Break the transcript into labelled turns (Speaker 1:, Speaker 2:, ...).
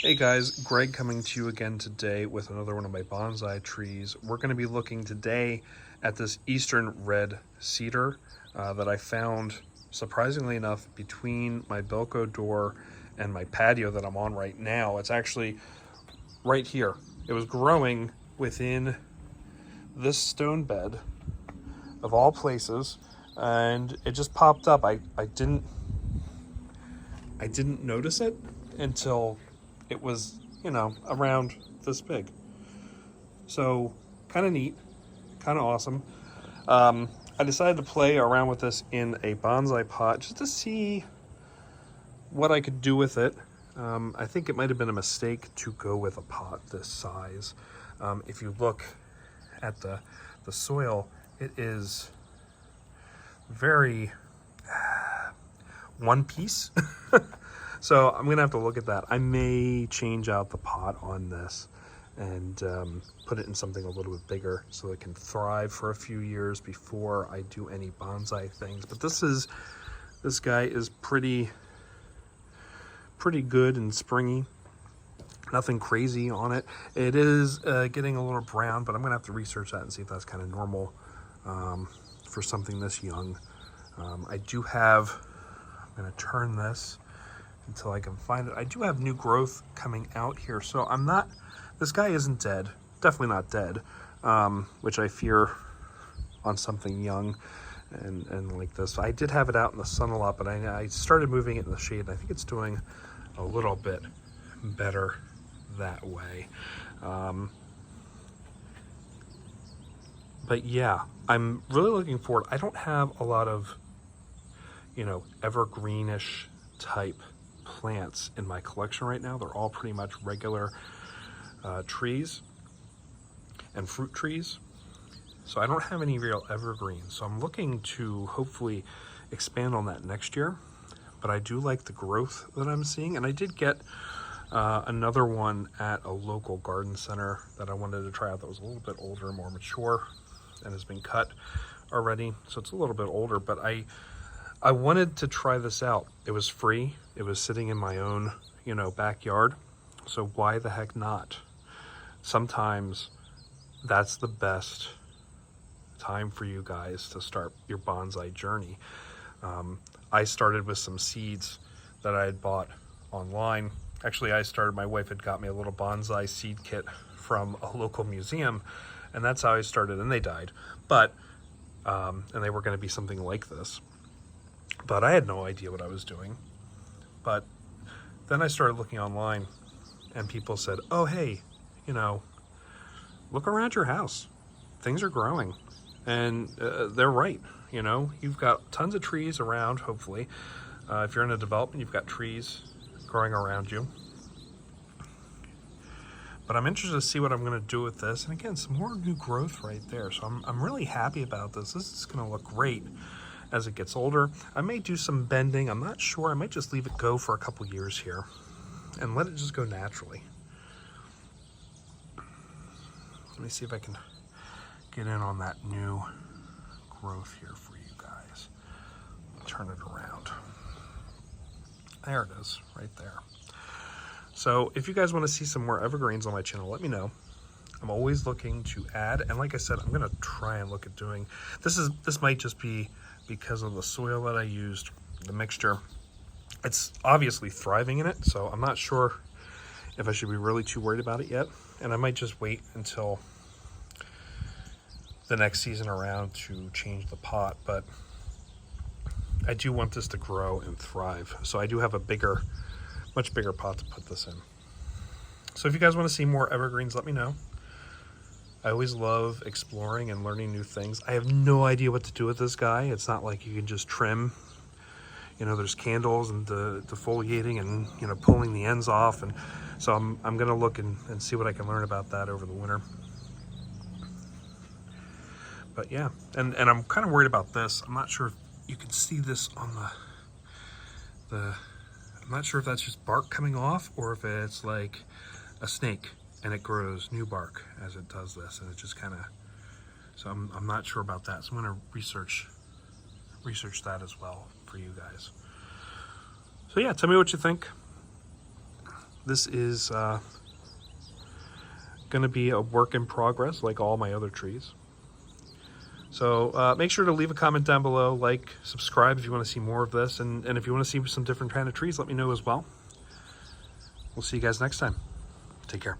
Speaker 1: Hey guys, Greg coming to you again today with another one of my bonsai trees. We're going to be looking today at this eastern red cedar that I found, surprisingly enough, between my Belco door and my patio that I'm on right now. It's actually right here. It was growing within this stone bed of all places, and it just popped up. I didn't notice it until it was, around this big. So kind of neat, kind of awesome. I decided to play around with this in a bonsai pot just to see what I could do with it. I think it might have been a mistake to go with a pot this size. If you look at the soil, it is very one piece. So I'm gonna have to look at that. I may change out the pot on this and put it in something a little bit bigger so it can thrive for a few years before I do any bonsai things. But this guy is pretty good and springy. Nothing crazy on it. It is getting a little brown, but I'm gonna have to research that and see if that's kind of normal for something this young. I do have, I'm gonna turn this until I can find it. I do have new growth coming out here, so this guy isn't dead, definitely not dead, which I fear on something young and like this. I did have it out in the sun a lot, but I started moving it in the shade, and I think it's doing a little bit better that way. But yeah, I'm really looking forward. I don't have a lot of, evergreenish type plants in my collection right now. They're all pretty much regular trees and fruit trees. So I don't have any real evergreens. So I'm looking to hopefully expand on that next year. But I do like the growth that I'm seeing. And I did get another one at a local garden center that I wanted to try out that was a little bit older, more mature, and has been cut already. So it's a little bit older, but I wanted to try this out. It was free. It was sitting in my own, backyard. So why the heck not? Sometimes that's the best time for you guys to start your bonsai journey. I started with some seeds that I had bought online. Actually, my wife had got me a little bonsai seed kit from a local museum, and that's how I started, and they died. But, and they were gonna be something like this. But I had no idea what I was doing. But then I started looking online, and people said, oh, hey, look around your house. Things are growing. And they're right. You've got tons of trees around, hopefully. If you're in a development, you've got trees growing around you. But I'm interested to see what I'm going to do with this. And again, some more new growth right there. So I'm really happy about this. This is going to look great as it gets older. I may do some bending. I'm not sure. I might just leave it go for a couple years here and let it just go naturally. Let me see if I can get in on that new growth here for you guys. Turn it around. There it is, right there. So if you guys want to see some more evergreens on my channel, let me know. I'm always looking to add, and like I said, I'm gonna try and look at doing, this might just be because of the soil that I used, the mixture. It's obviously thriving in it, so I'm not sure if I should be really too worried about it yet. And I might just wait until the next season around to change the pot, but I do want this to grow and thrive. So I do have a much bigger pot to put this in. So if you guys want to see more evergreens, let me know. I always love exploring and learning new things. I have no idea what to do with this guy. It's not like you can just trim. There's candles and the defoliating and, pulling the ends off. And so I'm going to look and see what I can learn about that over the winter. But yeah, and I'm kind of worried about this. I'm not sure if you can see this on I'm not sure if that's just bark coming off or if it's like a snake and it grows new bark as it does this, and it just kind of, so I'm not sure about that. So I'm going to research that as well for you guys. So yeah, tell me what you think. this is going to be a work in progress like all my other trees. So make sure to leave a comment down below, like, subscribe if you want to see more of this, and if you want to see some different kind of trees, let me know as well. We'll see you guys next time. Take care.